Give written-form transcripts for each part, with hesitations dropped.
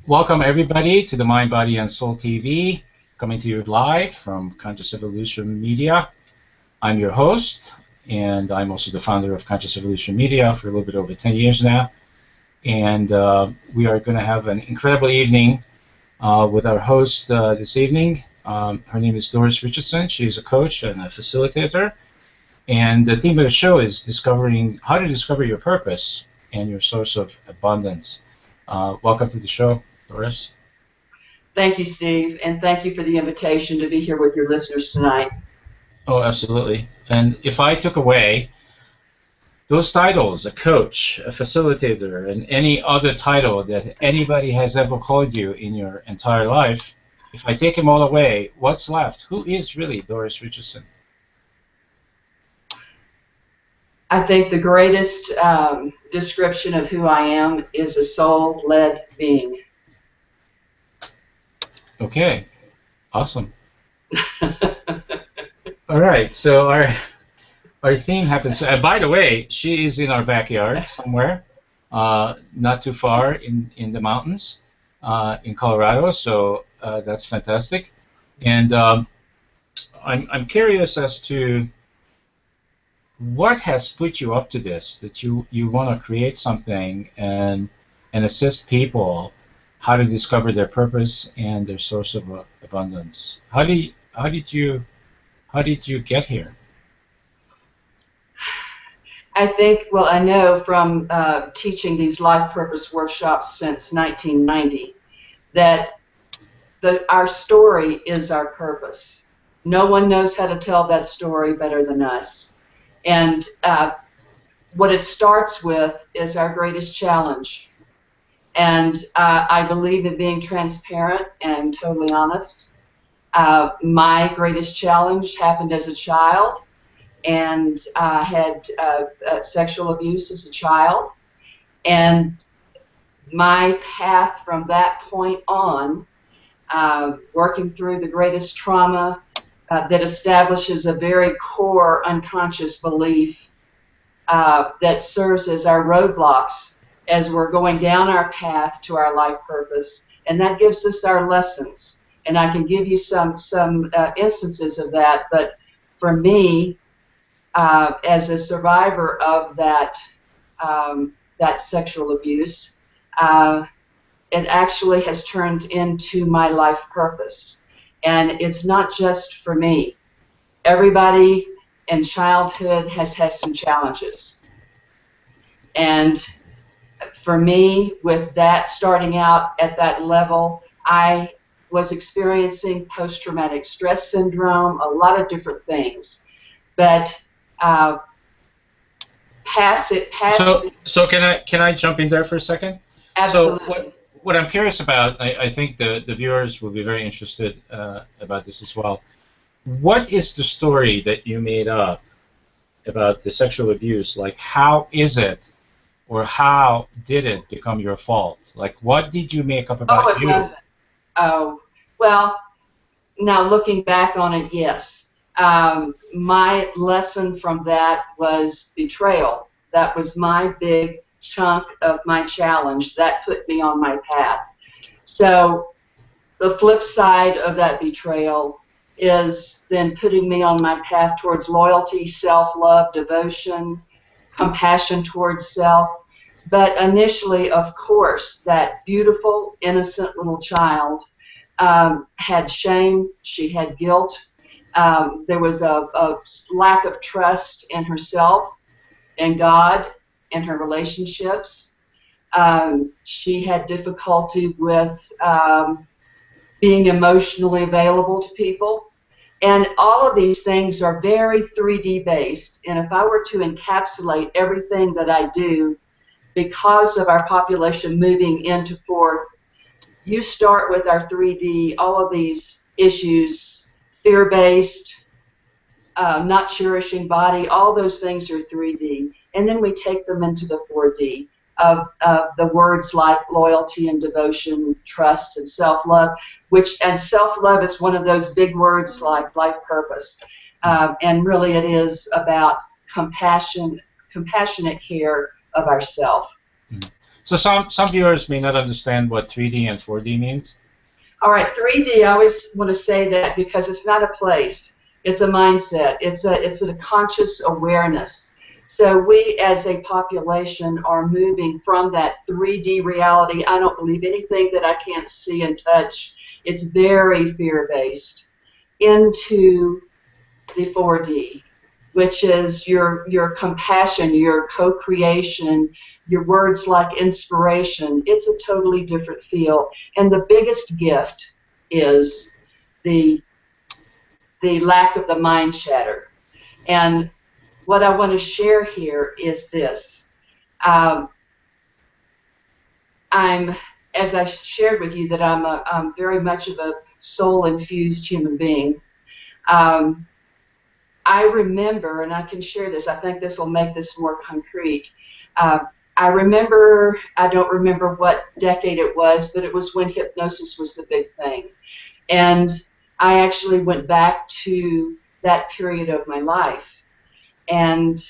Welcome everybody to the Mind, Body, and Soul TV, coming to you live from Conscious Evolution Media. I'm your host, and I'm also the founder of Conscious Evolution Media for a little bit over 10 years now. And we are going to have an incredible evening with our host this evening. Her name is Doris Richardson. She's a coach and a facilitator. And the theme of the show is discovering how to discover your purpose and your source of abundance. Welcome to the show, Doris. Thank you, Steve, and thank you for the invitation to be here with your listeners tonight. Oh, absolutely. And if I took away those titles, a coach, a facilitator, and any other title that anybody has ever called you in your entire life, if I take them all away, what's left? Who is really Doris Richardson? I think the greatest description of who I am is a soul-led being. Okay, awesome. All right, so our theme happens. By the way, she is in our backyard somewhere, not too far in the mountains in Colorado. So that's fantastic. And I'm curious as to what has put you up to this, that you want to create something and assist people how to discover their purpose and their source of abundance. How did you get here? I think, well, I know from teaching these life purpose workshops since 1990 that our story is our purpose. No one knows how to tell that story better than us. And what it starts with is our greatest challenge. And I believe in being transparent and totally honest. My greatest challenge happened as a child, and I had sexual abuse as a child. And my path from that point on, working through the greatest trauma that establishes a very core unconscious belief that serves as our roadblocks as we're going down our path to our life purpose, and that gives us our lessons. And I can give you some instances of that, but for me, as a survivor of that sexual abuse, it actually has turned into my life purpose. And it's not just for me. Everybody in childhood has had some challenges. And for me, with that starting out at that level, I was experiencing post-traumatic stress syndrome, a lot of different things. But So can I jump in there for a second? Absolutely. So what I'm curious about, I think the viewers will be very interested about this as well. What is the story that you made up about the sexual abuse? Like, how is it, or how did it become your fault? Like, what did you make up about you? Wasn't. Oh, well, now looking back on it, yes. My lesson from that was betrayal. That was my big chunk of my challenge. That put me on my path. So the flip side of that betrayal is then putting me on my path towards loyalty, self-love, devotion, compassion towards self. But initially, of course, that beautiful, innocent little child had shame, she had guilt, there was a lack of trust in herself, in God, in her relationships. She had difficulty with being emotionally available to people. And all of these things are very 3D based. And if I were to encapsulate everything that I do, because of our population moving into fourth, you start with our 3D, all of these issues, fear-based, not cherishing body, all those things are 3D. And then we take them into the 4D of the words like loyalty and devotion, trust and self-love, and self-love is one of those big words like life purpose. And really it is about compassionate care of ourselves. So some viewers may not understand what 3D and 4D means. All right, 3D, I always want to say that because it's not a place. It's a mindset. It's a conscious awareness. So we as a population are moving from that 3D reality. I don't believe anything that I can't see and touch. It's very fear-based, into the 4D, which is your compassion, your co-creation, your words like inspiration. It's a totally different feel. And the biggest gift is the lack of the mind chatter. And what I want to share here is this. As I shared with you, that I'm very much of a soul-infused human being. I remember, and I can share this, I think this will make this more concrete. I remember, I don't remember what decade it was, but it was when hypnosis was the big thing. And I actually went back to that period of my life. And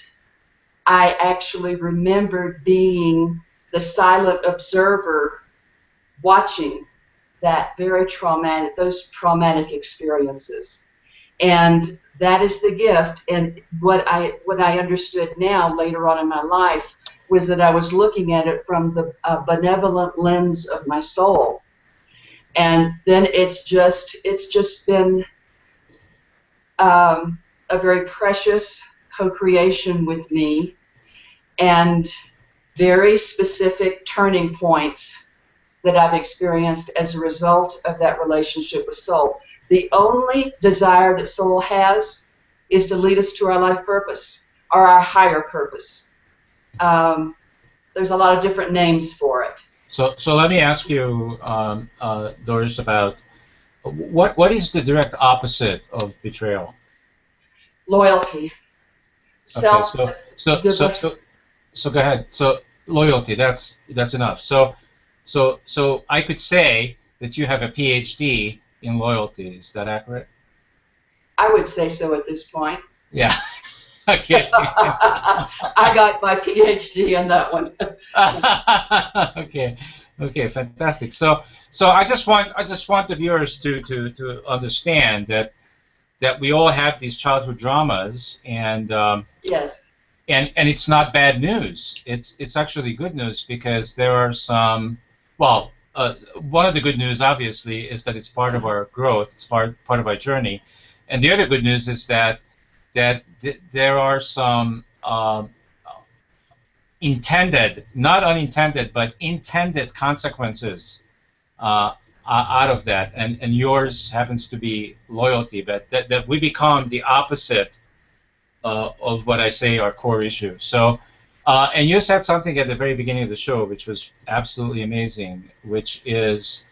I actually remembered being the silent observer watching that very traumatic, those traumatic experiences. And that is the gift. And what I understood now, later on in my life, was that I was looking at it from the benevolent lens of my soul. And then it's just been a very precious co-creation with me, and very specific turning points that I've experienced as a result of that relationship with soul. The only desire that soul has is to lead us to our life purpose, or our higher purpose. There's a lot of different names for it. So let me ask you, Doris, about what is the direct opposite of betrayal? Loyalty. Okay, so go ahead. So loyalty, that's enough. So I could say that you have a PhD in loyalty. Is that accurate? I would say so at this point. Yeah. Okay. I got my PhD in that one. Okay, fantastic. So I just want the viewers to understand that we all have these childhood dramas, and yes, and it's not bad news. It's actually good news, because there are some. Well, one of the good news, obviously, is that it's part of our growth. It's part of our journey, and the other good news is that there are some intended, not unintended, but intended consequences out of that, and yours happens to be loyalty, but that we become the opposite of what I say our core issue. So, and you said something at the very beginning of the show, which was absolutely amazing, which is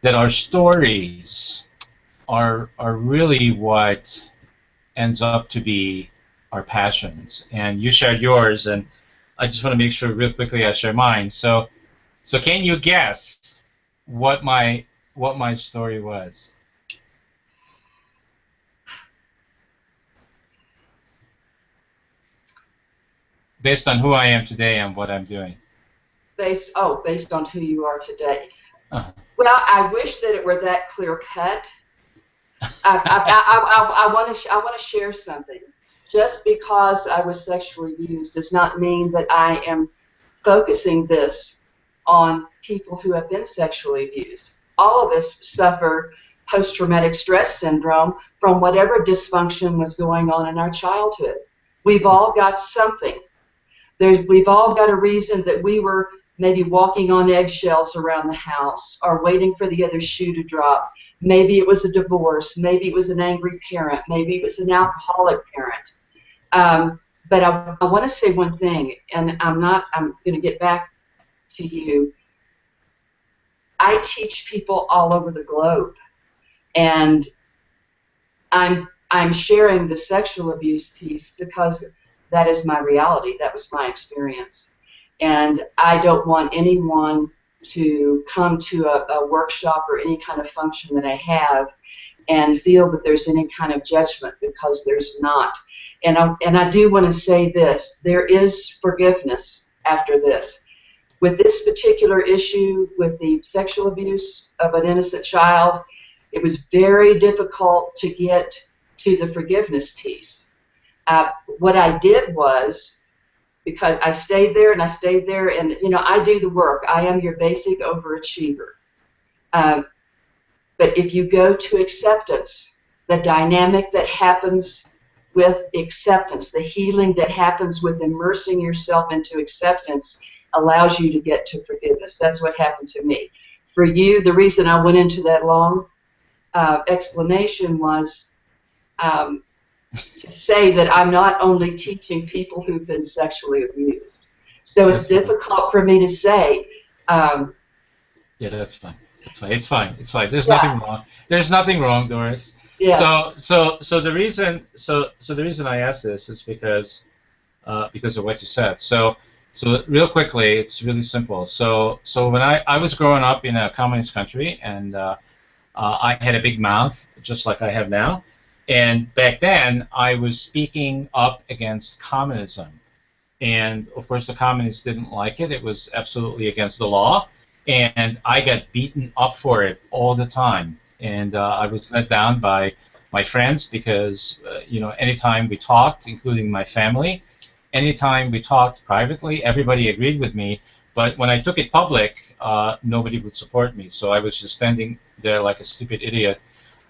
that our stories are really what ends up to be our passions. And you shared yours, and I just want to make sure real quickly I share mine. So can you guess what my story was? Based on who I am today and what I'm doing. Based on who you are today. Uh-huh. Well, I wish that it were that clear cut. I want to share something. Just because I was sexually abused does not mean that I am focusing this on people who have been sexually abused. All of us suffer post-traumatic stress syndrome from whatever dysfunction was going on in our childhood. We've all got something. We've all got a reason that we were maybe walking on eggshells around the house, or waiting for the other shoe to drop. Maybe it was a divorce. Maybe it was an angry parent. Maybe it was an alcoholic parent. But I want to say one thing, and I'm going to get back to you. I teach people all over the globe, and I'm sharing the sexual abuse piece because that is my reality. That was my experience. And I don't want anyone to come to a workshop or any kind of function that I have and feel that there's any kind of judgment, because there's not. And I do want to say this. There is forgiveness after this. with this particular issue, with the sexual abuse of an innocent child, it was very difficult to get to the forgiveness piece. What I did was, because I stayed there and I stayed there, and I do the work. I am your basic overachiever. But if you go to acceptance, the dynamic that happens with acceptance, the healing that happens with immersing yourself into acceptance, allows you to get to forgiveness. That's what happened to me. For you, the reason I went into that long explanation was to say that I'm not only teaching people who've been sexually abused. So it's difficult for me to say. Yeah, that's fine. It's fine. It's fine. It's fine. There's nothing wrong. There's nothing wrong, Doris. Yes. So the reason I asked this is because of what you said. So real quickly, it's really simple. So when I was growing up in a communist country, and I had a big mouth, just like I have now, and back then I was speaking up against communism, and of course the communists didn't like it. It was absolutely against the law, and I got beaten up for it all the time. And I was let down by my friends because, anytime we talked, including my family, anytime we talked privately, everybody agreed with me. But when I took it public, nobody would support me. So I was just standing there like a stupid idiot,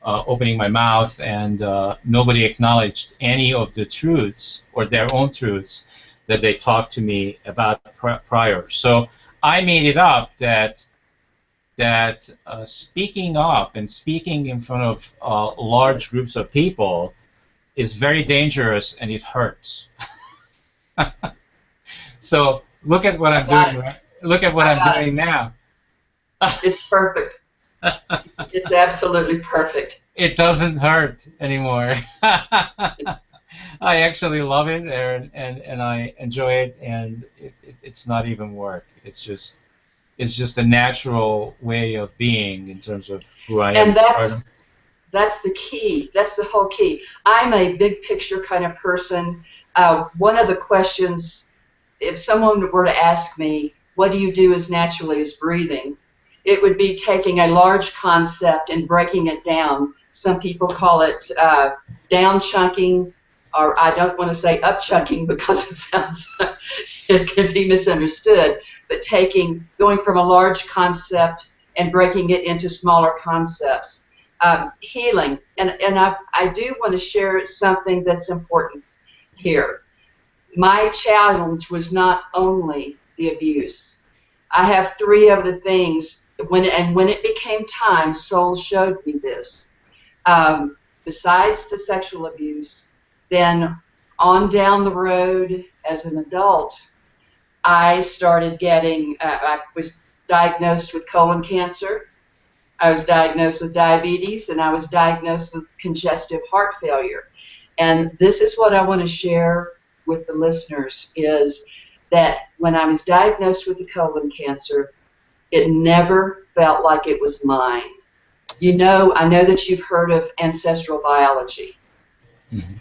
opening my mouth, and nobody acknowledged any of the truths or their own truths that they talked to me about prior. So I made it up that speaking up and speaking in front of large groups of people is very dangerous, and it hurts. So look at what I'm doing. Right? Look at what I'm doing now. It's perfect. It's absolutely perfect. It doesn't hurt anymore. I actually love it, and I enjoy it, and it's not even work. It's just a natural way of being in terms of who I am. And that's the key. That's the whole key. I'm a big picture kind of person. One of the questions, if someone were to ask me, what do you do as naturally as breathing? It would be taking a large concept and breaking it down. Some people call it down chunking, or I don't want to say up chunking because it can be misunderstood, but going from a large concept and breaking it into smaller concepts. Healing, and I do want to share something that's important here. My challenge was not only the abuse. I have three other things. When it became time, Soul showed me this. Besides the sexual abuse, then on down the road as an adult, I started getting. I was diagnosed with colon cancer. I was diagnosed with diabetes, and I was diagnosed with congestive heart failure. And this is what I want to share with the listeners, is that when I was diagnosed with the colon cancer, it never felt like it was mine. I know that you've heard of ancestral biology. Mm-hmm.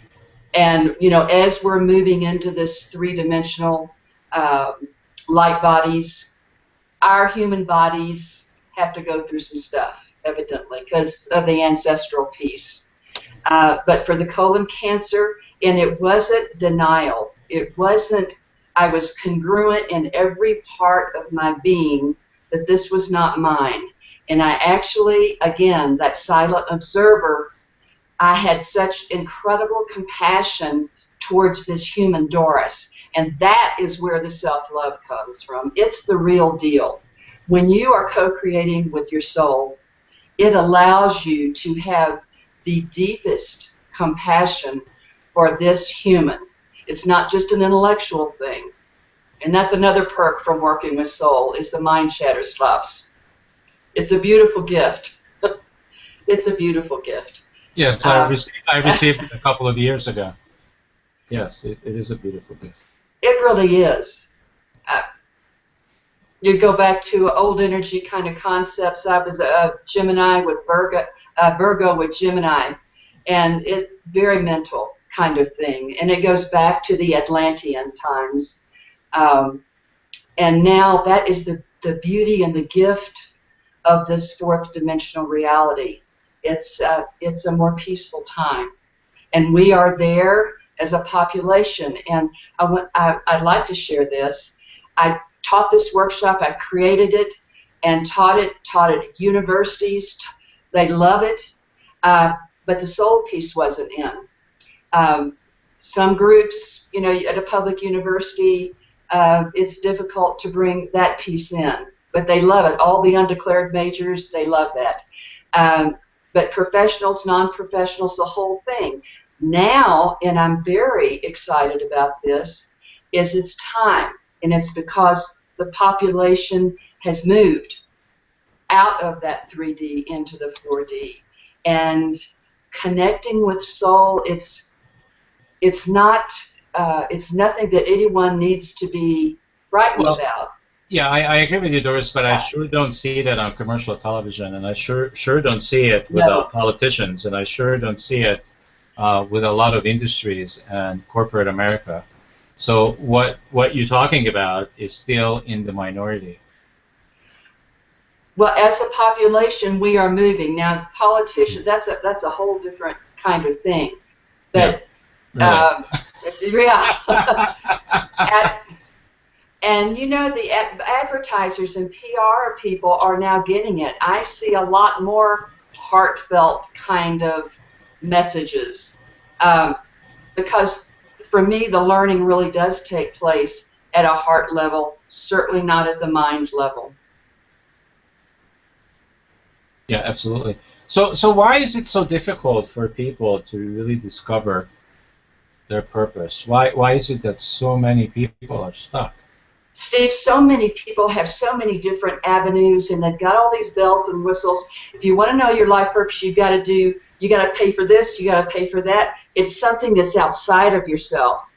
And, as we're moving into this three-dimensional light bodies, our human bodies have to go through some stuff, evidently, because of the ancestral piece. But for the colon cancer, and it wasn't denial. It wasn't, I was congruent in every part of my being that this was not mine. And I actually, again, that silent observer, I had such incredible compassion towards this human Doris. And that is where the self-love comes from. It's the real deal. When you are co-creating with your soul, it allows you to have the deepest compassion for this human. It's not just an intellectual thing. And that's another perk from working with soul, is the mind chatter stops. It's a beautiful gift. It's a beautiful gift. Yes, I received it a couple of years ago. Yes, it is a beautiful gift. It really is. You go back to old energy kind of concepts. I was a Gemini with Virgo with Gemini, and it's very mental kind of thing. And it goes back to the Atlantean times. And now that is the beauty and the gift of this fourth dimensional reality. It's a more peaceful time, and we are there as a population. And I'd like to share this. I taught this workshop. I created it and taught it at universities. They love it, but the soul piece wasn't in. Some groups, at a public university, it's difficult to bring that piece in, but they love it. All the undeclared majors, they love that. But professionals, non-professionals, the whole thing. Now, and I'm very excited about this, is it's time, and it's because the population has moved out of that 3D into the 4D, and connecting with soul. It's nothing that anyone needs to be frightened about. Yeah, I agree with you, Doris, but I sure don't see that on commercial television, and I sure don't see it with politicians, and I sure don't see it with a lot of industries and corporate America. So what you're talking about is still in the minority. Well, as a population, we are moving. Now, politicians, that's a whole different kind of thing. But yeah. And the advertisers and PR people are now getting it. I see a lot more heartfelt kind of messages, because for me the learning really does take place at a heart level, certainly not at the mind level. Yeah, absolutely. So why is it so difficult for people to really discover their purpose? Why is it that so many people are stuck? Steve, so many people have so many different avenues, and they've got all these bells and whistles. If you want to know your life purpose, you got to pay for this, you got to pay for that. It's something that's outside of yourself.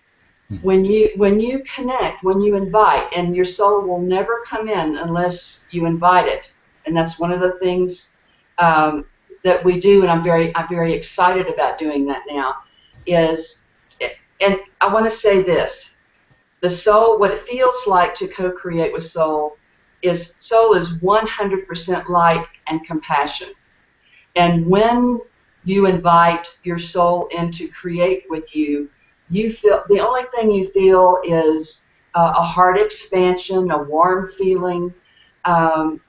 When you connect, when you invite, and your soul will never come in unless you invite it. And that's one of the things that we do, and I'm very excited about doing that now. And I want to say this. The soul, what it feels like to co-create with soul is 100% light and compassion. And when you invite your in to create with you, you feel, the only thing you feel is a heart expansion, a warm feeling. And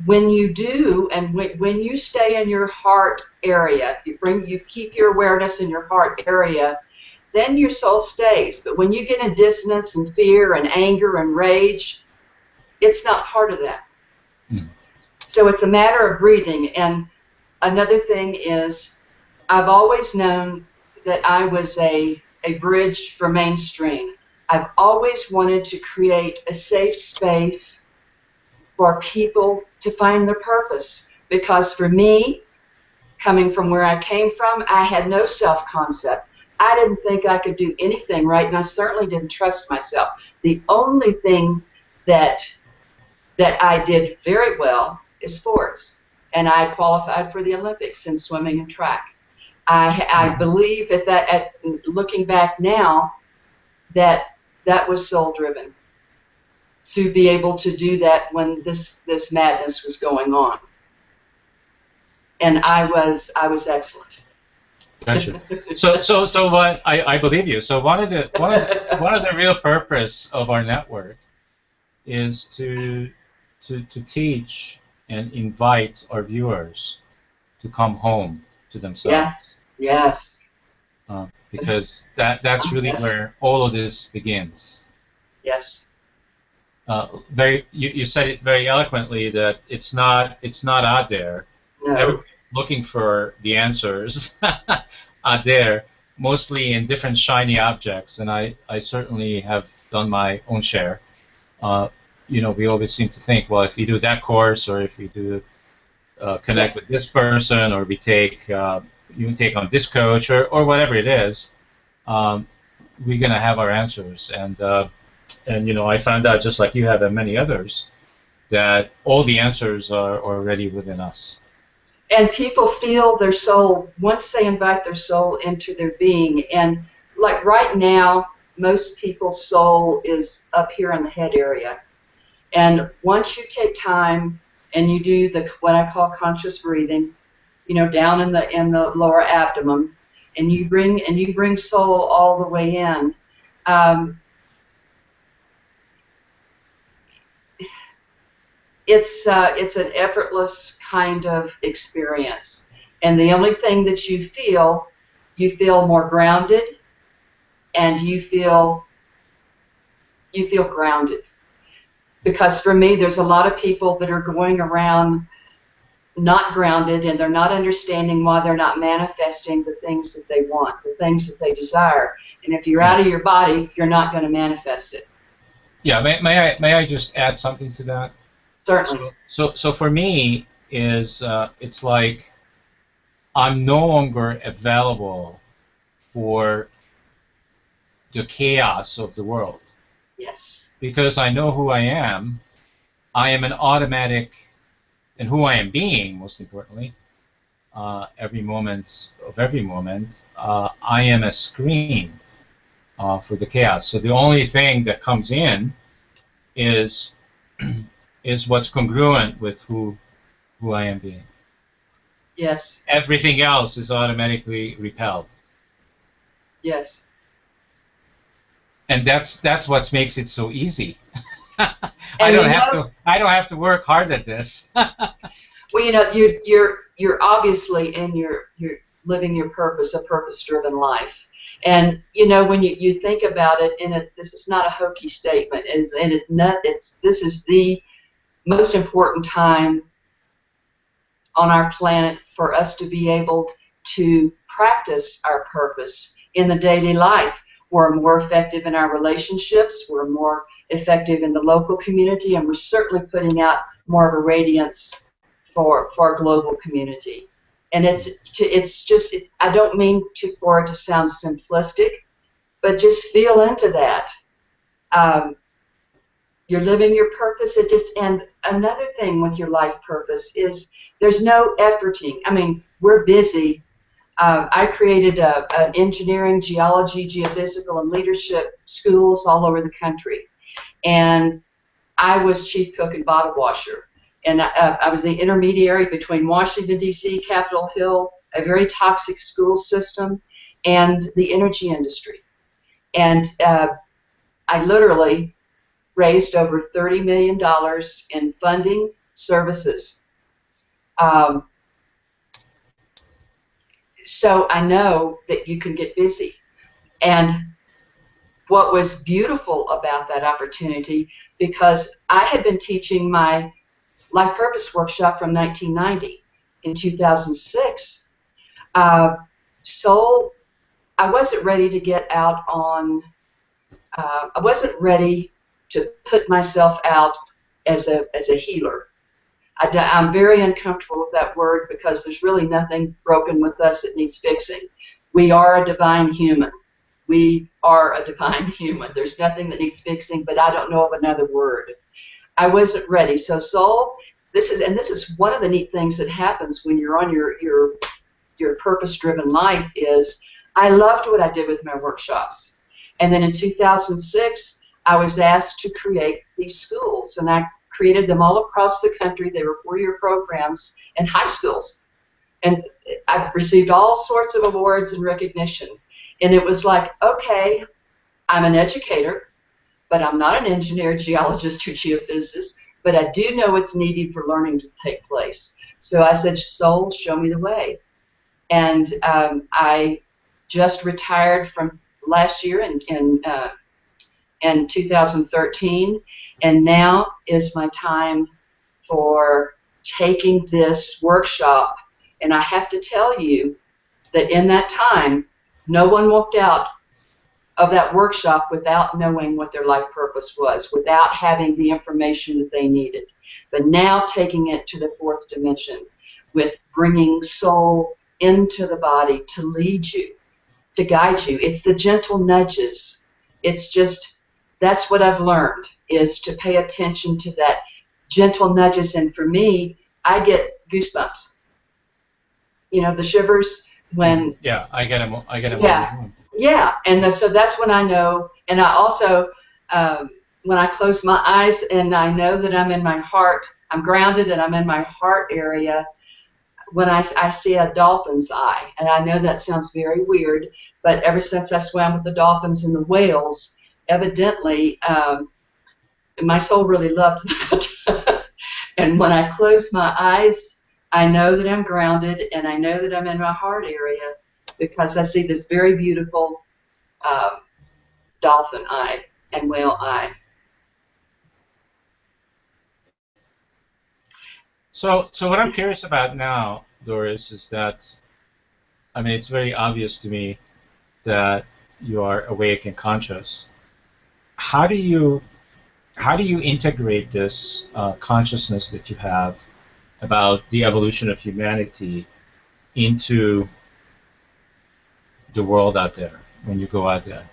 when you do, and when you stay in your heart area, you keep your awareness in your heart area, then your soul stays. But when you get in dissonance and fear and anger and rage, it's not part of that. So it's a matter of breathing. And another thing is, I've always known that I was a bridge for mainstream. I've always wanted to create a safe space for people to find their purpose. Because for me, coming from where I came from, I had no self-concept. I didn't think I could do anything right, and I certainly didn't trust myself. The only thing that I did very well is sports, and I qualified for the Olympics in swimming and track. I believe that looking back now, that was soul-driven, to be able to do that when this madness was going on, and I was excellent. Gotcha. So what I believe you. So one of the real purpose of our network is to teach and invite our viewers to come home to themselves. Yes. Because that's really where all of this begins. Yes. You said it very eloquently that it's not out there. No. Everybody's looking for the answers out there, mostly in different shiny objects, and I certainly have done my own share. We always seem to think, well, if we do that course, or if we do connect with this person, or we take take on this coach, or whatever it is, we're gonna have our answers. And I found out, just like you have and many others, that all the answers are already within us. And people feel their soul once they invite their soul into their being. And like right now, most people's soul is up here in the head area. And once you take time and you do the what I call conscious breathing, down in the lower abdomen, and you bring soul all the way in. It's an effortless kind of experience, and the only thing that you feel more grounded, and you feel grounded. Because for me, there's a lot of people that are going around not grounded, and they're not understanding why they're not manifesting the things that they want, the things that they desire. And if you're out of your body, you're not going to manifest it. Yeah, may I just add something to that? Certainly. So for me, it's like I'm no longer available for the chaos of the world. Yes. Because I know who I am. I am an automatic, and who I am being, most importantly, every moment, I am a screen for the chaos. So the only thing that comes in is what's congruent with who I am being. Yes. Everything else is automatically repelled. Yes. And that's what makes it so easy. I don't have to work hard at this. Well, you're obviously you're living your purpose, a purpose-driven life. And when you think about it, this is not a hokey statement, this is the most important time on our planet for us to be able to practice our purpose in the daily life. We're more effective in our relationships, we're more effective in the local community, and we're certainly putting out more of a radiance for our global community. And it's just, I don't mean for it to sound simplistic, but just feel into that. You're living your purpose. And another thing with your life purpose is there's no efforting. I mean, we're busy. I created an engineering, geology, geophysical, and leadership schools all over the country. And I was chief cook and bottle washer. And I was the intermediary between Washington, D.C., Capitol Hill, a very toxic school system, and the energy industry. And I literally raised over $30 million in funding services. So I know that you can get busy. And what was beautiful about that opportunity, because I had been teaching my Life Purpose Workshop from 1990. In 2006, so I wasn't ready to get out on, I wasn't ready to put myself out as a healer. I'm very uncomfortable with that word because there's really nothing broken with us that needs fixing. We are a divine human. We are a divine human. There's nothing that needs fixing, but I don't know of another word. I wasn't ready. So soul, this is one of the neat things that happens when you're on your purpose-driven life is I loved what I did with my workshops. And then in 2006, I was asked to create these schools, and I created them all across the country. They were 4-year programs in high schools. And I've received all sorts of awards and recognition. And it was like, okay, I'm an educator, but I'm not an engineer, geologist, or geophysicist, but I do know what's needed for learning to take place. So I said, soul, show me the way. And I just retired from last year in 2013, and now is my time for taking this workshop. And I have to tell you that in that time, no one walked out of that workshop without knowing what their life purpose was, without having the information that they needed. But now taking it to the 4th dimension with bringing soul into the body to lead you, to guide you. It's the gentle nudges. It's just, that's what I've learned, is to pay attention to that gentle nudges. And for me, I get goosebumps. You know, the shivers when... Yeah, I get them. Yeah, yeah. And so that's when I know And I also, when I close my eyes and I know that I'm in my heart, I'm grounded and I'm in my heart area, when I see a dolphin's eye. And I know that sounds very weird, but ever since I swam with the dolphins and the whales, evidently my soul really loved that. And when I close my eyes, I know that I'm grounded and I know that I'm in my heart area because I see this very beautiful dolphin eye and whale eye. So what I'm curious about now, Doris, is that, I mean, it's very obvious to me that you are awake and conscious. How do you how do you integrate this consciousness that you have about the evolution of humanity into the world out there when you go out there?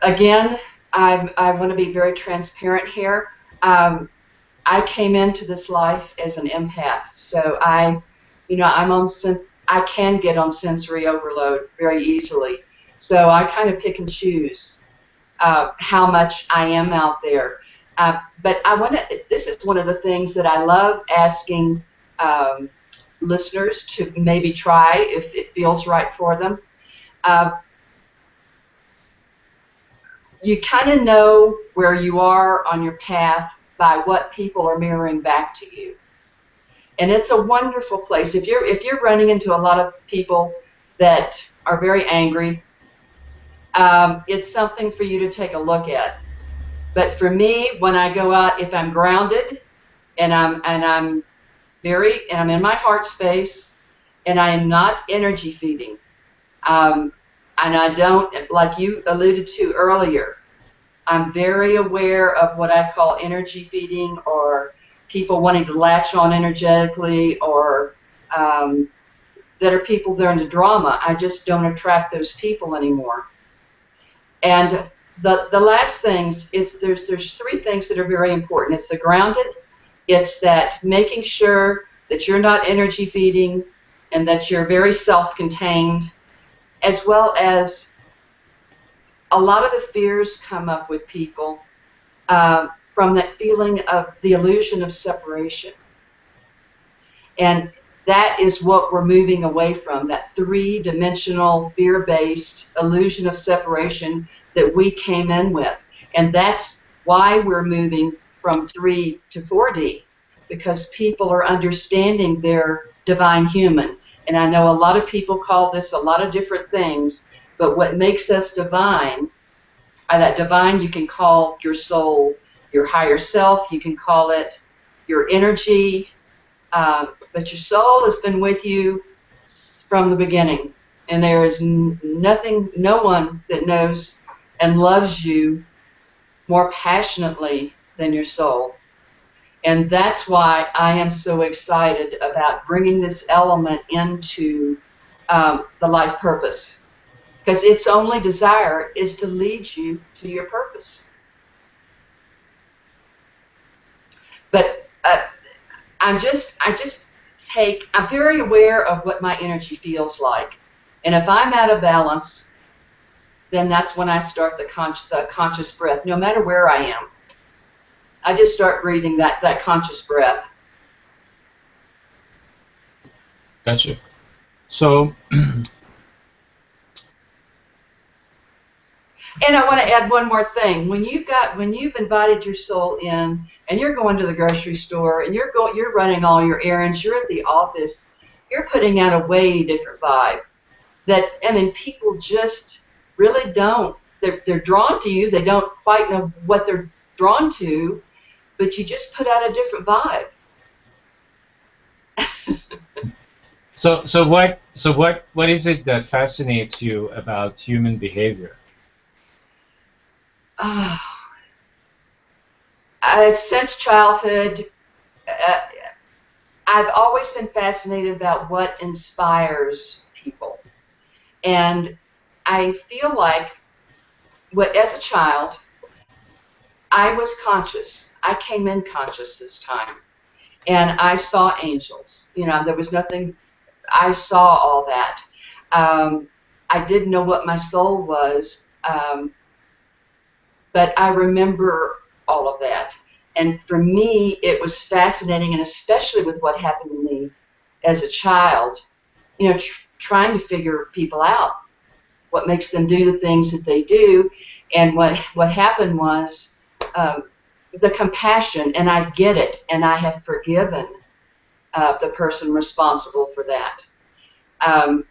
Again, I want to be very transparent here. I came into this life as an empath, so I can get on sensory overload very easily. So I kind of pick and choose how much I am out there. But this is one of the things that I love asking listeners to maybe try if it feels right for them. Uh, you kind of know where you are on your path by what people are mirroring back to you. And it's a wonderful place. If you're running into a lot of people that are very angry, it's something for you to take a look at. But for me, when I go out, if I'm grounded and I'm in my heart space and I am not energy feeding, and I don't, like you alluded to earlier, I'm very aware of what I call energy feeding or people wanting to latch on energetically or that are people that are into drama. I just don't attract those people anymore. And the last things is there's three things that are very important. It's the grounded, it's that making sure that you're not energy feeding and that you're very self-contained, as well as a lot of the fears come up with people from that feeling of the illusion of separation. And that is what we're moving away from, that three-dimensional, fear-based illusion of separation that we came in with. And that's why we're moving from 3 to 4D, because people are understanding their divine human. And I know a lot of people call this a lot of different things, but what makes us divine, that divine you can call your soul, your higher self, you can call it your energy, but your soul has been with you from the beginning. And there is no one that knows and loves you more passionately than your soul. And that's why I am so excited about bringing this element into the life purpose. Because its only desire is to lead you to your purpose. But I'm very aware of what my energy feels like. And if I'm out of balance, then that's when I start the conscious breath, no matter where I am. I just start breathing that conscious breath. Gotcha. So, and I want to add one more thing. When you've invited your soul in, and you're going to the grocery store, and you're running all your errands, you're at the office, you're putting out a way different vibe. People just really don't. They're drawn to you. They don't quite know what they're drawn to, but you just put out a different vibe. So what is it that fascinates you about human behavior? Since childhood, I've always been fascinated about what inspires people. And I feel like, as a child, I was conscious. I came in conscious this time. And I saw angels. There was nothing, I saw all that. I didn't know what my soul was, but I remember all of that. And for me, it was fascinating, and especially with what happened to me as a child, you know, trying to figure people out, what makes them do the things that they do. And what happened was the compassion, and I get it, and I have forgiven the person responsible for that. And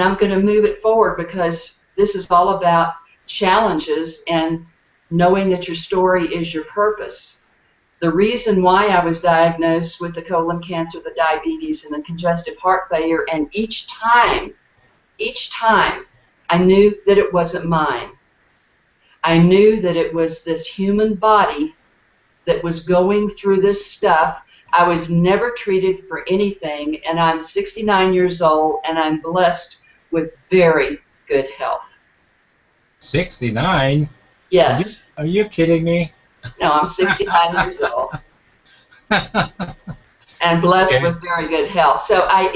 I'm going to move it forward because this is all about challenges and knowing that your story is your purpose. The reason why I was diagnosed with the colon cancer, the diabetes, and the congestive heart failure, and each time, I knew that it wasn't mine. I knew that it was this human body that was going through this stuff. I was never treated for anything, and I'm 69 years old, and I'm blessed with very good health. 69? Yes. Are you kidding me? No, I'm 69 years old. And blessed with very good health. So I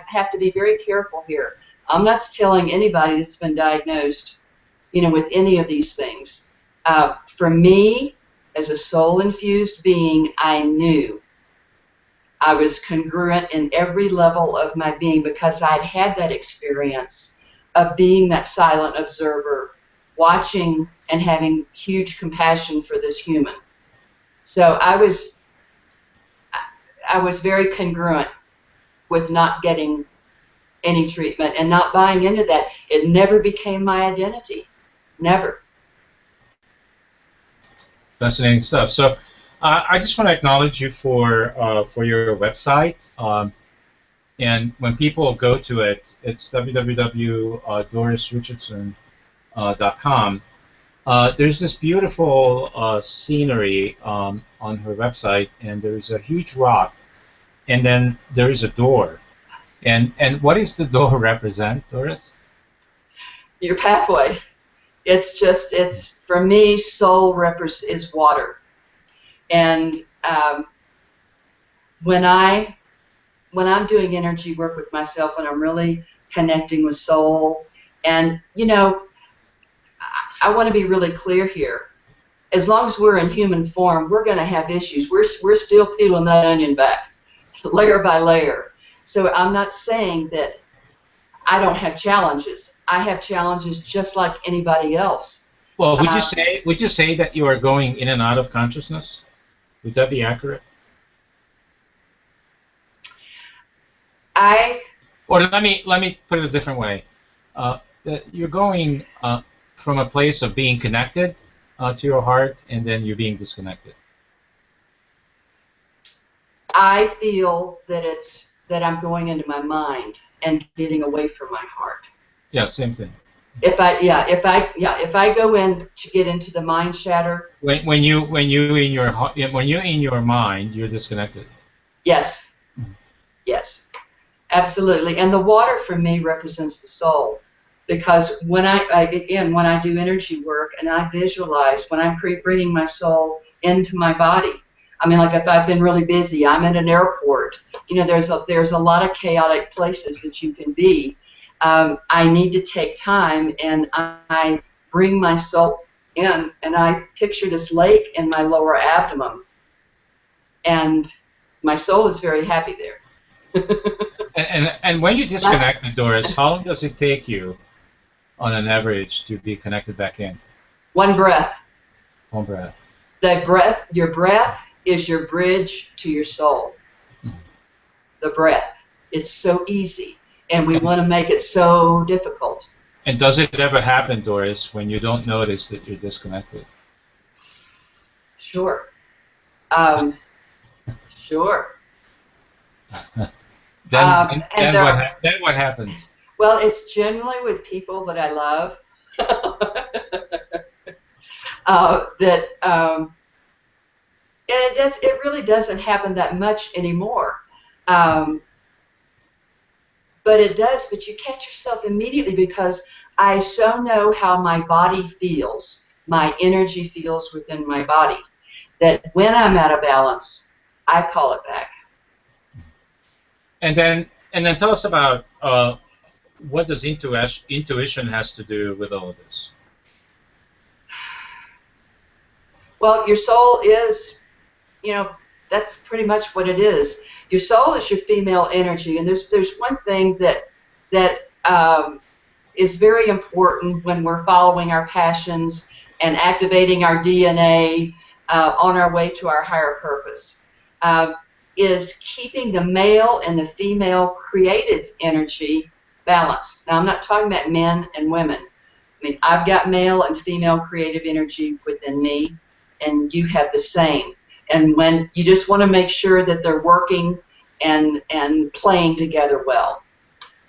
have to be very careful here. I'm not telling anybody that's been diagnosed, you know, with any of these things. For me, as a soul-infused being, I knew I was congruent in every level of my being because I'd had that experience of being that silent observer, watching and having huge compassion for this human. So I was very congruent with not getting any treatment and not buying into that. It never became my identity. Never. Fascinating stuff. So I just want to acknowledge you for your website. And when people go to it, it's www.dorisrichardson.com. There's this beautiful scenery on her website, and there's a huge rock, and then there is a door. And what does the door represent, Doris? Your pathway. It's for me, soul is water. And when I'm doing energy work with myself, when I'm really connecting with soul, and you know, I want to be really clear here. As long as we're in human form, we're going to have issues. We're still peeling that onion back, layer by layer. So I'm not saying that I don't have challenges. I have challenges just like anybody else. Well, would you say that you are going in and out of consciousness? Would that be accurate? Or let me put it a different way. That you're going from a place of being connected to your heart, and then you're being disconnected. I feel that I'm going into my mind and getting away from my heart. Yeah, same thing. If I go in to get into the mind shatter. When you're in your mind, you're disconnected. Yes. Mm-hmm. Yes. Absolutely. And the water for me represents the soul, because when I do energy work and I visualize when I'm bringing my soul into my body. I mean, like if I've been really busy, I'm in an airport. You know, there's a lot of chaotic places that you can be. I need to take time, and I bring my soul in, and I picture this lake in my lower abdomen, and my soul is very happy there. and when you disconnect, Doris, how long does it take you, on an average, to be connected back in? One breath. One breath. Your breath is your bridge to your soul. Mm-hmm. The breath. It's so easy. And we want to make it so difficult. And does it ever happen, Doris, when you don't notice that you're disconnected? Sure. Sure. Then what happens? Well, it's generally with people that I love. And it really doesn't happen that much anymore. But it does, but you catch yourself immediately because I so know how my body feels, my energy feels within my body, that when I'm out of balance, I call it back. And and then tell us about what does intuition has to do with all of this? Well, your soul is, you know, that's pretty much what it is. Your soul is your female energy, and there's one thing that is very important when we're following our passions and activating our DNA on our way to our higher purpose, is keeping the male and the female creative energy balanced. Now, I'm not talking about men and women. I mean, I've got male and female creative energy within me, and you have the same. And when you just want to make sure that they're working and playing together well.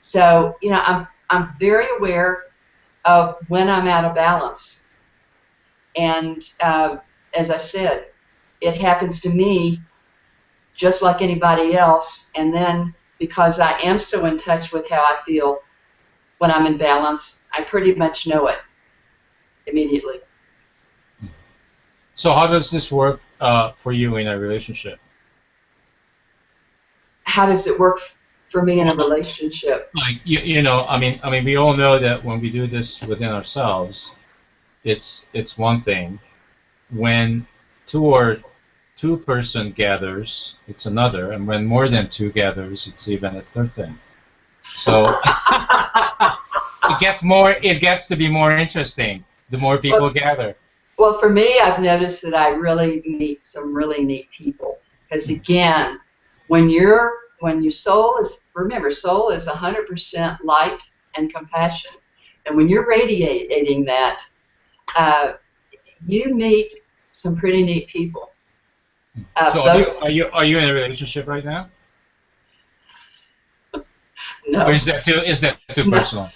So, you know, I'm very aware of when I'm out of balance. And as I said, it happens to me just like anybody else. And then because I am so in touch with how I feel when I'm in balance, I pretty much know it immediately. So how does this work for you in a relationship? How does it work for me in a relationship? Like you know, I mean, we all know that when we do this within ourselves, it's one thing. When two person gathers, it's another, and when more than two gathers, it's even a third thing. So it gets to be more interesting the more people gather. Well, for me, I've noticed that I really meet some really neat people. Because again, when your soul is, remember, soul is 100% light and compassion, and when you're radiating that, you meet some pretty neat people. So are you in a relationship right now? No. Or is that too personal?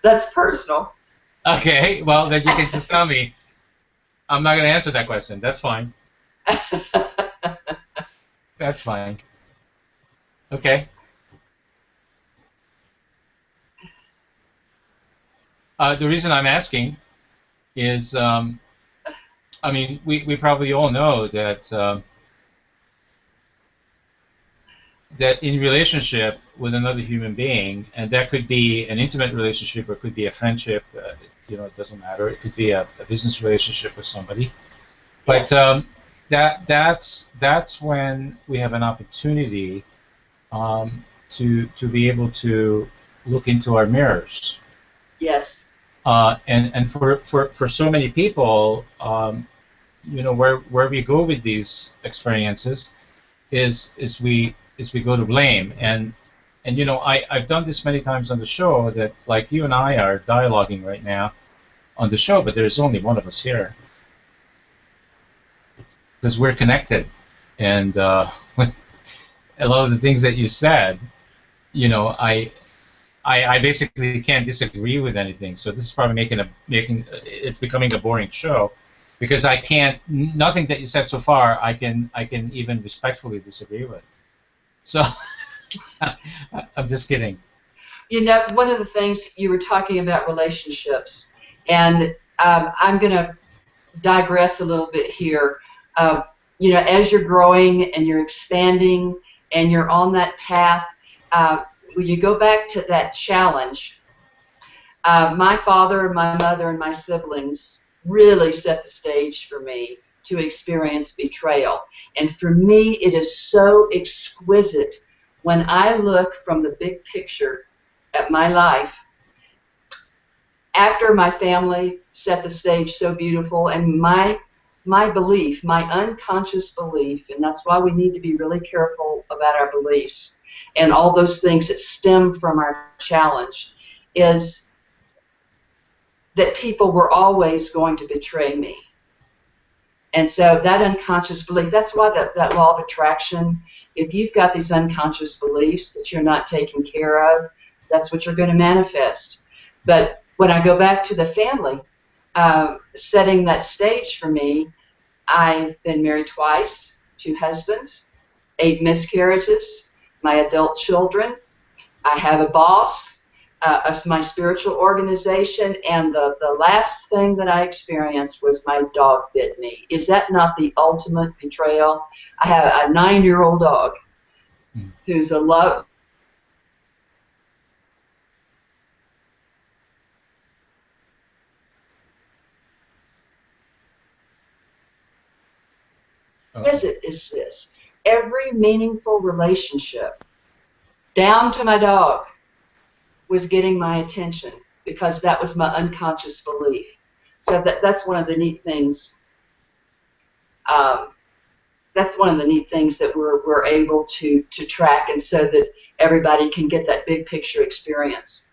That's personal. Okay, well then you can just tell me. I'm not going to answer that question. That's fine. That's fine. Okay. The reason I'm asking is, I mean, we probably all know that that in relationship with another human being, and that could be an intimate relationship or it could be a friendship, you know, it doesn't matter. It could be a business relationship with somebody. But that's when we have an opportunity to be able to look into our mirrors. Yes. And for so many people, you know, where we go with these experiences is we go to blame. And you know, I've done this many times on the show that, like, you and I are dialoguing right now on the show, but there's only one of us here because we're connected. And a lot of the things that you said, you know, I basically can't disagree with anything. So this is probably it's becoming a boring show because I can't, nothing that you said so far I can even respectfully disagree with. So I'm just kidding. You know, one of the things you were talking about relationships, and I'm going to digress a little bit here. You know, as you're growing and you're expanding and you're on that path, when you go back to that challenge, my father and my mother and my siblings really set the stage for me to experience betrayal. And for me, it is so exquisite when I look from the big picture at my life after my family set the stage so beautiful, and my belief, my unconscious belief, and that's why we need to be really careful about our beliefs and all those things that stem from our challenge, is that people were always going to betray me. And so that unconscious belief, that's why that law of attraction, if you've got these unconscious beliefs that you're not taking care of, that's what you're going to manifest. But when I go back to the family, setting that stage for me, I've been married twice, 2 husbands, 8 miscarriages, my adult children. I have a boss, my spiritual organization, and the last thing that I experienced was my dog bit me. Is that not the ultimate betrayal? I have a 9-year-old dog who's a love. visit is this. Every meaningful relationship, down to my dog, was getting my attention because that was my unconscious belief. So that's one of the neat things. That's one of the neat things that we're able to track, and so that everybody can get that big picture experience,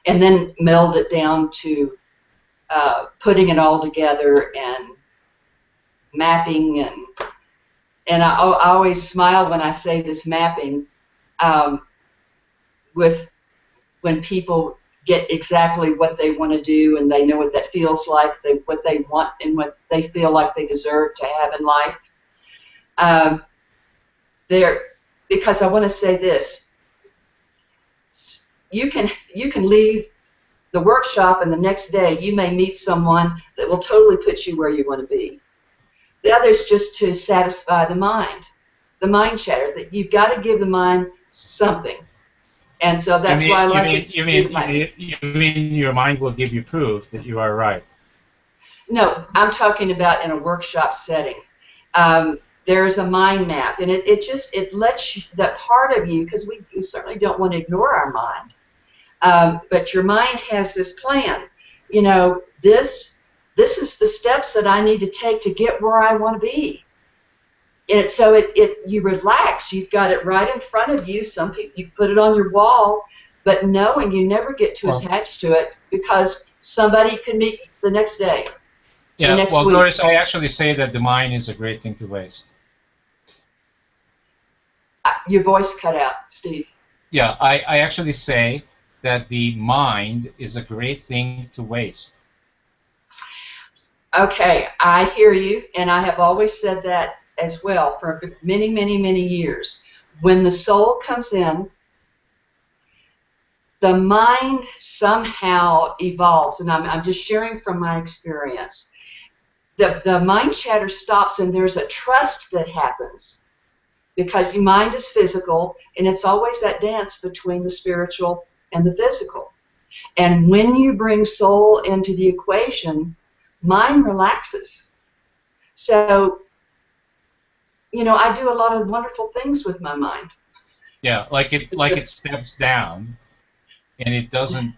and then meld it down to putting it all together and mapping, and I always smile when I say this mapping, with when people get exactly what they want to do and they know what that feels like, what they want and what they feel like they deserve to have in life. Because I want to say this, you can leave the workshop and the next day you may meet someone that will totally put you where you want to be. The other is just to satisfy the mind chatter, that you've got to give the mind something. And so that's why I like it. You mean your mind will give you proof that you are right? No, I'm talking about in a workshop setting. There's a mind map, and it lets you, that part of you, because we certainly don't want to ignore our mind, but your mind has this plan. You know, this is the steps that I need to take to get where I want to be. And so you relax. You've got it right in front of you. Some people, you put it on your wall, but knowing you never get too attached to it because somebody could meet the next day. Yeah, well, Doris, I actually say that the mind is a great thing to waste. Your voice cut out, Steve. Yeah, I actually say that the mind is a great thing to waste. Okay, I hear you, and I have always said that as well for many, many, many years. When the soul comes in, the mind somehow evolves, and I'm just sharing from my experience. The mind chatter stops, and there's a trust that happens because your mind is physical, and it's always that dance between the spiritual and the physical. And when you bring soul into the equation, mind relaxes. So, you know, I do a lot of wonderful things with my mind. Yeah, like it steps down, and it doesn't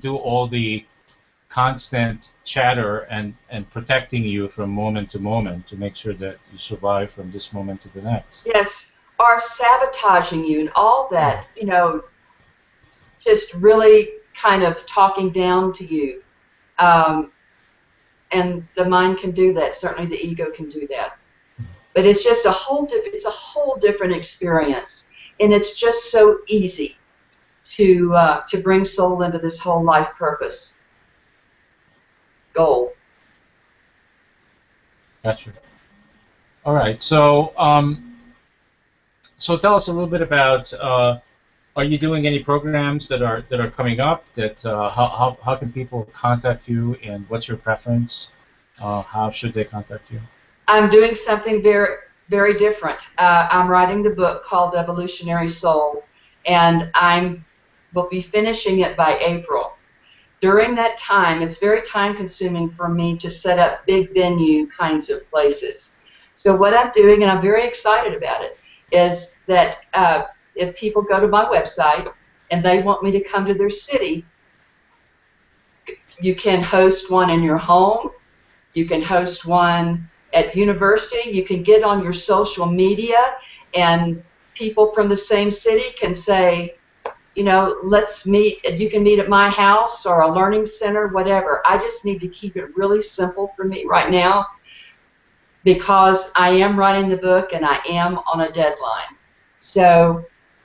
do all the constant chatter and protecting you from moment to moment to make sure that you survive from this moment to the next. Yes, or sabotaging you and all that, you know, just really kind of talking down to you. And the mind can do that. Certainly the ego can do that. But it's just a whole different experience. And it's just so easy to bring soul into this whole life purpose goal. Gotcha. All right. So, so tell us a little bit about. Are you doing any programs that are coming up? That how can people contact you, and what's your preference? How should they contact you? I'm doing something very, very different. I'm writing the book called Evolutionary Soul, and will be finishing it by April. During that time, it's very time-consuming for me to set up big venue kinds of places. So what I'm doing, and I'm very excited about it, is that if people go to my website and they want me to come to their city, you can host one in your home. You can host one at university. You can get on your social media, and people from the same city can say, you know, let's meet. You can meet at my house or a learning center, whatever. I just need to keep it really simple for me right now because I am writing the book and I am on a deadline. So,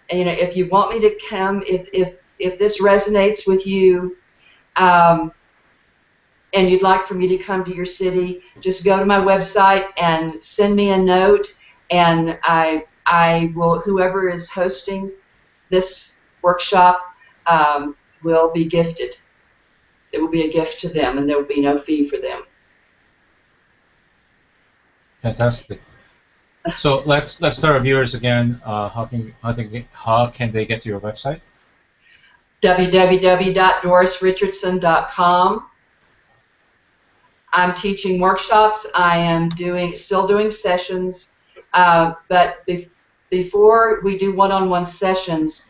you know, if you want me to come, if this resonates with you, and you'd like for me to come to your city, just go to my website and send me a note, and I will, whoever is hosting this workshop will be gifted. It will be a gift to them, and there will be no fee for them. Fantastic. So let's tell our viewers again. How can they get to your website? www.dorisrichardson.com. I'm teaching workshops. I am still doing sessions, but before we do one-on-one sessions,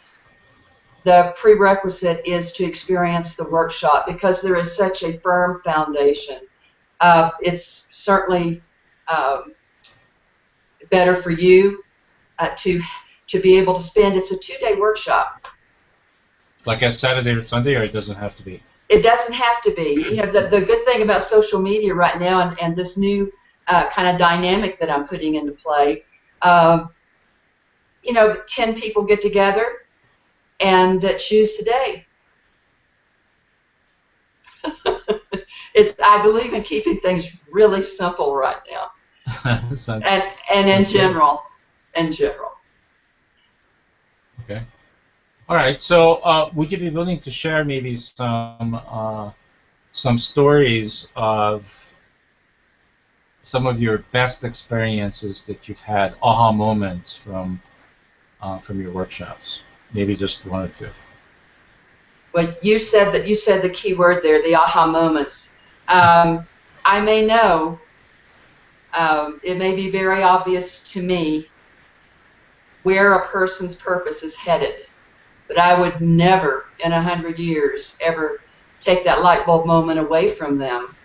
the prerequisite is to experience the workshop because there is such a firm foundation. It's certainly better for you to be able to spend. It's a 2-day workshop. Like a Saturday or Sunday, or it doesn't have to be? It doesn't have to be. You know, the good thing about social media right now and this new kind of dynamic that I'm putting into play, you know, 10 people get together and choose the day. I believe in keeping things really simple right now. and in general. Okay. All right. So, would you be willing to share maybe some stories of some of your best experiences that you've had, aha moments from your workshops? Maybe just one or two. Well, you said the key word there, the aha moments. I may know. It may be very obvious to me where a person's purpose is headed, but I would never in 100 years ever take that light bulb moment away from them.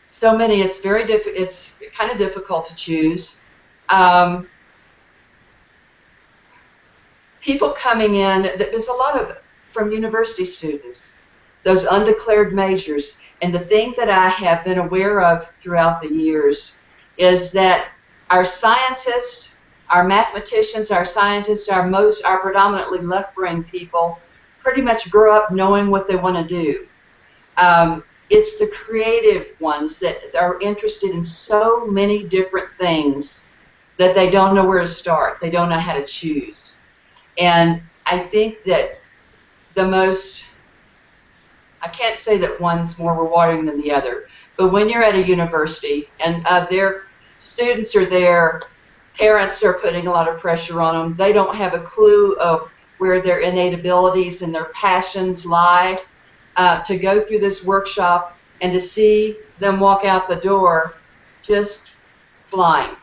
So many, it's kind of difficult to choose. People coming in, there's a lot of, from university students, those undeclared majors, and the thing that I have been aware of throughout the years is that our scientists, our mathematicians, our scientists, our predominantly left-brain people pretty much grow up knowing what they want to do. It's the creative ones that are interested in so many different things that they don't know where to start. They don't know how to choose. And I think that I can't say that one's more rewarding than the other, but when you're at a university and their students are there, parents are putting a lot of pressure on them, they don't have a clue of where their innate abilities and their passions lie, to go through this workshop and to see them walk out the door just flying.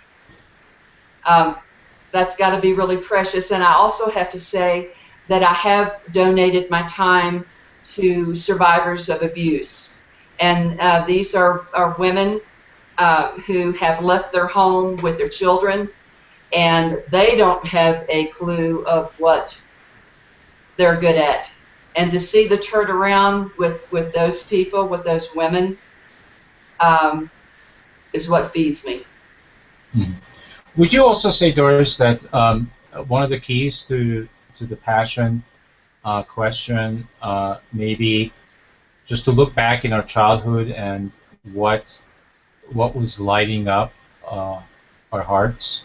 That's got to be really precious. And I also have to say that I have donated my time to survivors of abuse. And these are women who have left their home with their children, and they don't have a clue of what they're good at. And to see the turnaround with those people, with those women, is what feeds me. Hmm. Would you also say, Doris, that one of the keys to the passion question maybe just to look back in our childhood and what was lighting up our hearts?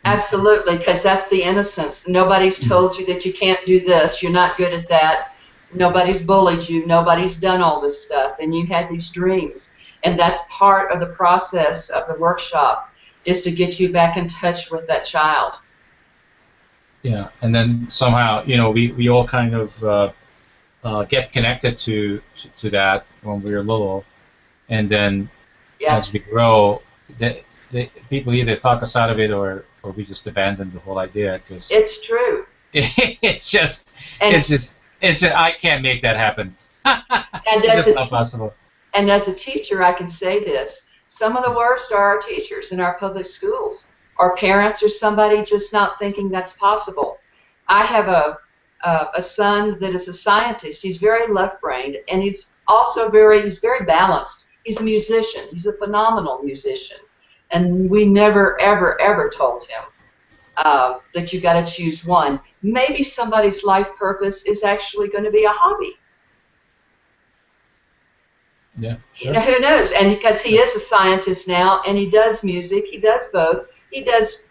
Absolutely, because that's the innocence. Nobody's told you that you can't do this, you're not good at that. Nobody's bullied you, nobody's done all this stuff, and you had these dreams. And that's part of the process of the workshop, is to get you back in touch with that child. Yeah, and then somehow, you know, we all kind of get connected to that when we were little, and then as we grow, the people either talk us out of it or we just abandon the whole idea because it's true. It's just I can't make that happen. And it's just not possible. And as a teacher, I can say this: some of the worst are our teachers in our public schools, or parents, or somebody just not thinking that's possible. I have a son that is a scientist. He's very left-brained, and he's also very balanced. He's a musician. He's a phenomenal musician. And we never, ever, ever told him that you got to choose one. Maybe somebody's life purpose is actually going to be a hobby. Yeah, sure. You know, who knows? And because he is a scientist now, and he does music, he does both. He does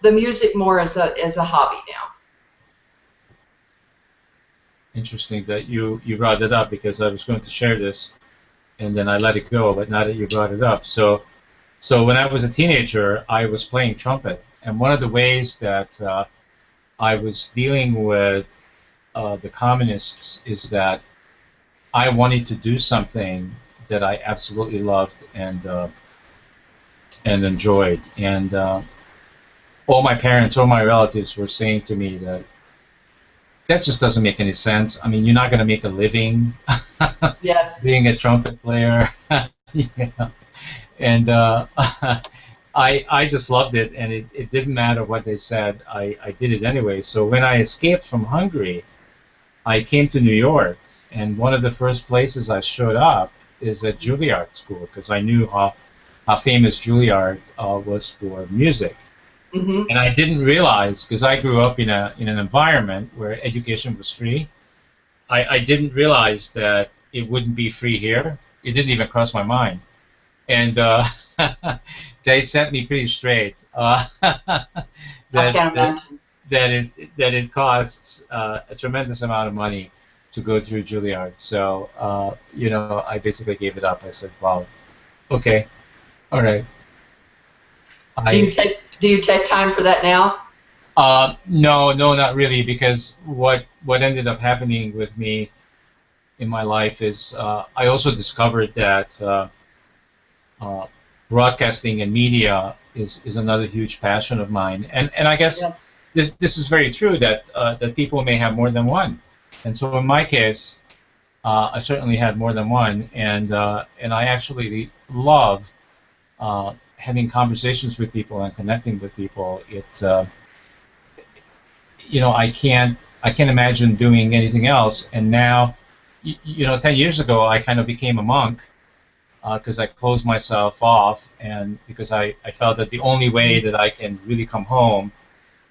the music more as a hobby now. Interesting that you brought it up, because I was going to share this, and then I let it go. But now that you brought it up, so when I was a teenager, I was playing trumpet, and one of the ways that I was dealing with the communists is that I wanted to do something that I absolutely loved and enjoyed, and all my parents, all my relatives were saying to me that that just doesn't make any sense. I mean, you're not going to make a living Yes. being a trumpet player, you know? And I just loved it, and it didn't matter what they said. I did it anyway. So when I escaped from Hungary, I came to New York, and one of the first places I showed up is at Juilliard School because I knew how famous Juilliard was for music. Hmm. And I didn't realize, because I grew up in an environment where education was free, I didn't realize that it wouldn't be free here. It didn't even cross my mind. And they set me pretty straight I that, can't that imagine. that it costs a tremendous amount of money to go through Juilliard. So I basically gave it up. I said, "Wow, okay, all right." I Do you take time for that now? No, no, not really, because what ended up happening with me in my life is I also discovered that uh, broadcasting and media is another huge passion of mine, and I guess Yes. this is very true that that people may have more than one, and so in my case, I certainly had more than one, and I actually love having conversations with people and connecting with people. I can't imagine doing anything else. And now, 10 years ago, I kind of became a monk because I closed myself off, and because I felt that the only way that I can really come home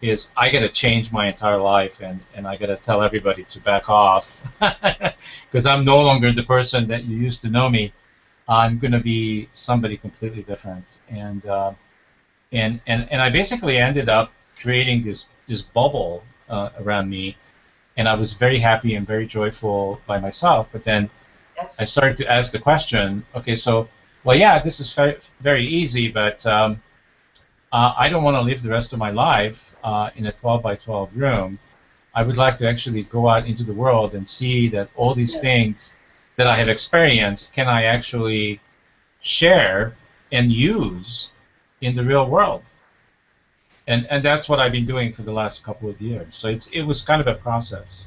is I got to change my entire life, and I got to tell everybody to back off because I'm no longer the person that you used to know me. I'm going to be somebody completely different, and I basically ended up creating this bubble around me, and I was very happy and very joyful by myself. But then I Yes. started to ask the question, okay, so well, yeah, this is very easy, but I don't want to live the rest of my life in a 12 by 12 room. I would like to actually go out into the world and see that all these Yes. things that I have experienced can I actually share and use in the real world. And that's what I've been doing for the last couple of years. So it was kind of a process.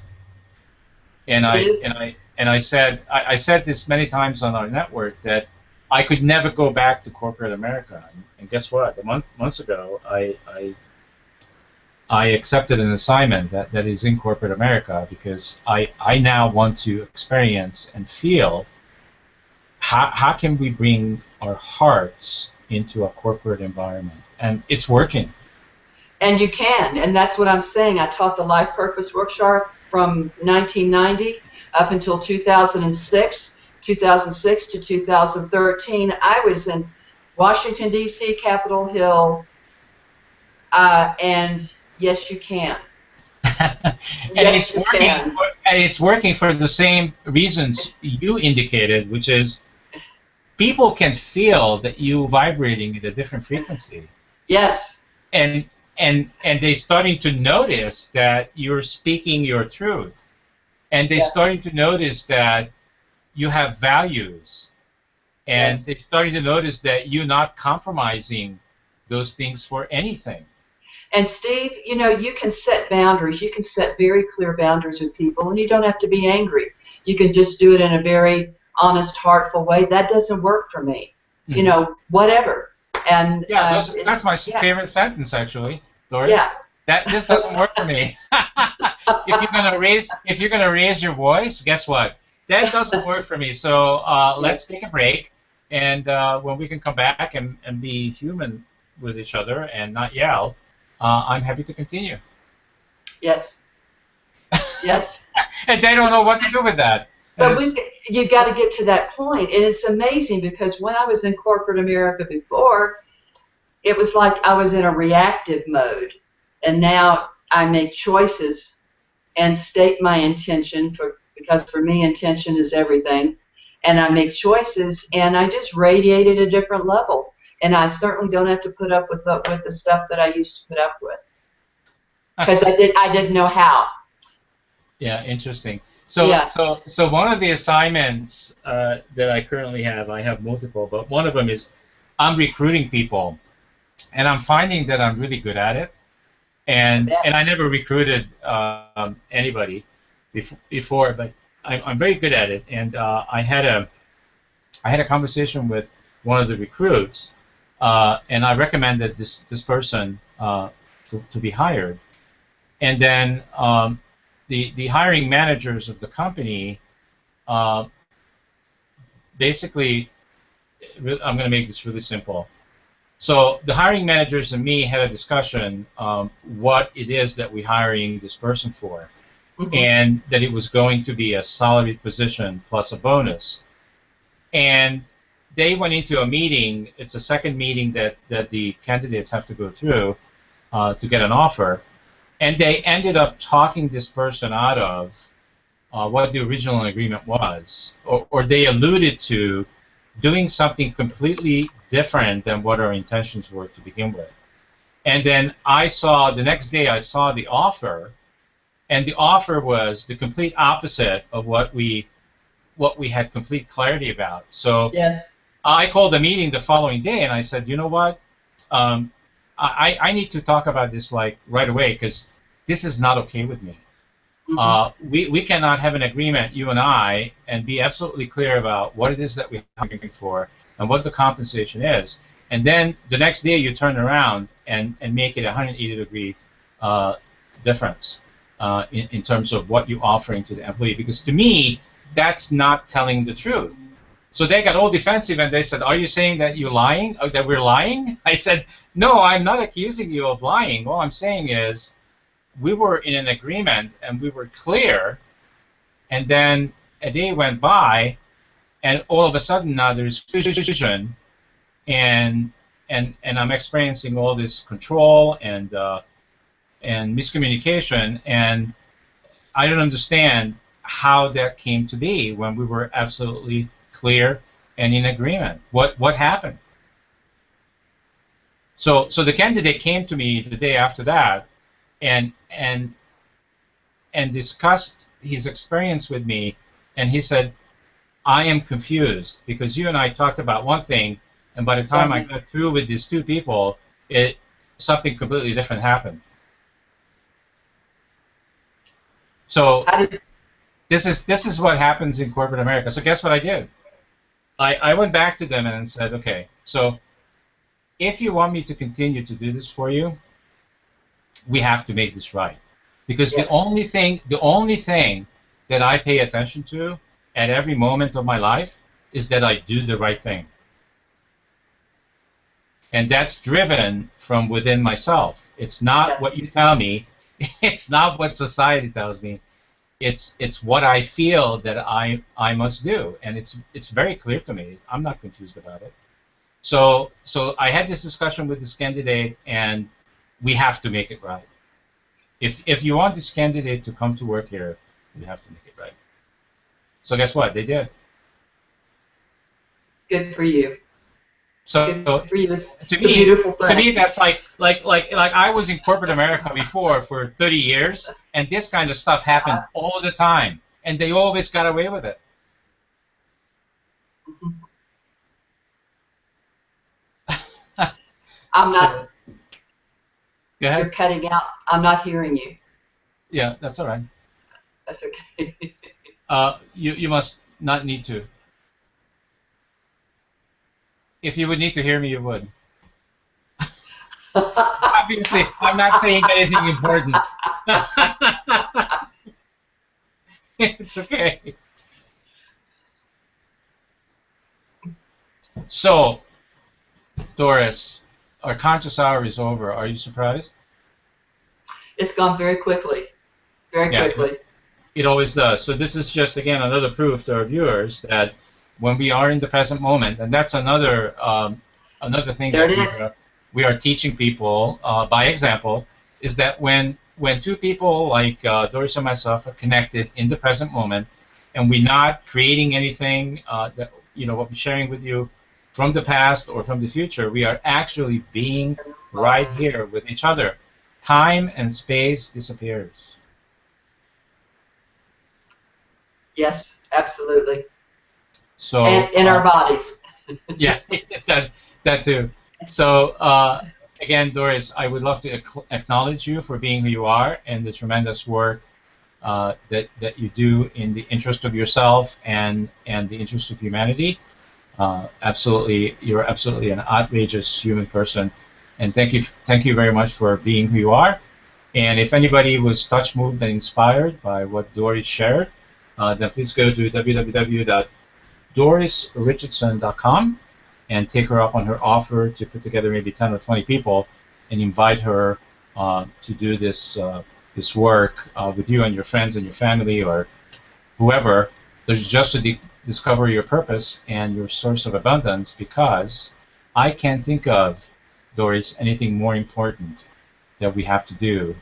And It I is. and I and I said I said this many times on our network that I could never go back to corporate America. And guess what? Months ago, I accepted an assignment that is in corporate America because I now want to experience and feel how can we bring our hearts into a corporate environment, and it's working. And you can, and that's what I'm saying. I taught the Life Purpose Workshop from 1990 up until 2006, 2006 to 2013. I was in Washington, D.C., Capitol Hill, and yes, you can. and Yes, you can. it's working for the same reasons you indicated, which is people can feel that you vibrating at a different frequency, Yes, and and they're starting to notice that you're speaking your truth, and they're yes, starting to notice that you have values, and yes. they're starting to notice that you're not compromising those things for anything. And Steve, you can set boundaries. You can set very clear boundaries with people, and you don't have to be angry. You can just do it in a very honest, heartful way. That doesn't work for me. Mhm. Whatever. And Yeah, that's my yeah, favorite sentence actually, yeah. Doris. That this doesn't work for me. If you're gonna raise your voice, guess what? That doesn't work for me. So let's Yes, take a break, and when we can come back and be human with each other and not yell, I'm happy to continue. yes, yes. And they don't know what to do with that. And But it's you got to get to that point, and it's amazing because when I was in corporate America before, it was like I was in a reactive mode, and now I make choices and state my intention because for me intention is everything, and I make choices and I just radiate at a different level, and I certainly don't have to put up with the stuff that I used to put up with because I didn't know how. Yeah, interesting. So, Yeah. so one of the assignments that I currently have, I have multiple, but one of them is I'm recruiting people, and I'm finding that I'm really good at it. I And bet. I never recruited anybody before, but I'm very good at it. And I had a conversation with one of the recruits, and I recommended this person to be hired. And then the hiring managers of the company uh, basically, I'm going to make this really simple. So the hiring managers and me had a discussion what it is that we're hiring this person for, Hmm. and that it was going to be a salaried position plus a bonus. And they went into a meeting. It's a second meeting that the candidates have to go through to get an offer. And they ended up talking this person out of what the original agreement was, or they alluded to doing something completely different than what our intentions were to begin with. And then the next day I saw the offer, and the offer was the complete opposite of what we had complete clarity about. So Yes. I called a meeting the following day, and I said, you know what, um, I need to talk about this like right away, because this is not okay with me. Hmm. We cannot have an agreement, you and I, and be absolutely clear about what it is that we're looking for and what the compensation is. And then the next day you turn around and make it a 180-degree difference in terms of what you're offering to the employee. Because to me, that's not telling the truth. So they got all defensive and they said, "Are you saying that you're lying? That we're lying?" I said, "No, I'm not accusing you of lying. All I'm saying is we were in an agreement and we were clear, and then a day went by, and all of a sudden now there's confusion, and and I'm experiencing all this control and miscommunication, and I don't understand how that came to be when we were absolutely clear and in agreement. What happened?" So the candidate came to me the day after that, and discussed his experience with me, and he said, "I am confused because you and I talked about one thing, and by the time I Yeah. got through with these two people, it something completely different happened." So How did? this is what happens in corporate America. So guess what I did? I went back to them and said, "Okay, so if you want me to continue to do this for you, we have to make this right." Because the Yes. only thing that I pay attention to at every moment of my life is that I do the right thing. And that's driven from within myself. It's not Yes. what you tell me. It's not what society tells me. It's what I feel that I must do, and it's very clear to me. I'm not confused about it. So I had this discussion with this candidate, and we have to make it right. If you want this candidate to come to work here, you have to make it right. So guess what? They did. Good for you. Good So for you. to It's a me, beautiful to thing. me, that's like I was in corporate America before for 30 years, and this kind of stuff happened all the time, and they always got away with it. Mhm. I'm not. So go You're ahead. cutting out. I'm not hearing you. Yeah, that's all right. That's okay. You must not need to. If you would need to hear me, you would. Obviously, I'm not saying anything important. It's okay. So, Doris, our conscious hour is over. Are you surprised? It's gone very quickly. Very Yeah, quickly. it always does. So this is just again another proof to our viewers that when we are in the present moment, and that's another thing There it that is. we are teaching people by example, is that when two people like Doris and myself are connected in the present moment, and we're not creating anything that what we're sharing with you from the past or from the future, we are actually being right here with each other. Time and space disappears. Yes, absolutely. So And in our bodies. yeah, that too. So again, Doris, I would love to acknowledge you for being who you are and the tremendous work that you do in the interest of yourself and the interest of humanity. Absolutely, you're absolutely an outrageous human person, and thank you very much for being who you are. And if anybody was touched, moved, and inspired by what Doris shared, then please go to www.dorisrichardson.com and take her up on her offer to put together maybe 10 or 20 people and invite her to do this work with you and your friends and your family or whoever. There's just to discover your purpose and your source of abundance, because I can't think of, Doris, anything more important that we have to do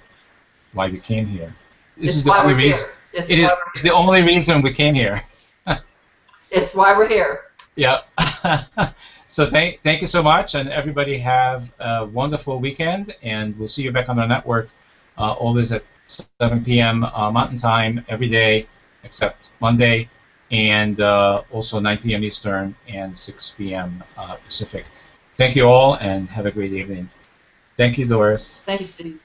why we came here. This is the only reason. It's the only reason we came here. It's why we're here. Yeah. So thank you so much, and everybody have a wonderful weekend, and we'll see you back on our network always at 7 p.m. Mountain Time every day except Monday, and also 9 p.m. Eastern and 6 p.m. Pacific. Thank you all, and have a great evening. Thank you, Doris. Thank you, Steve.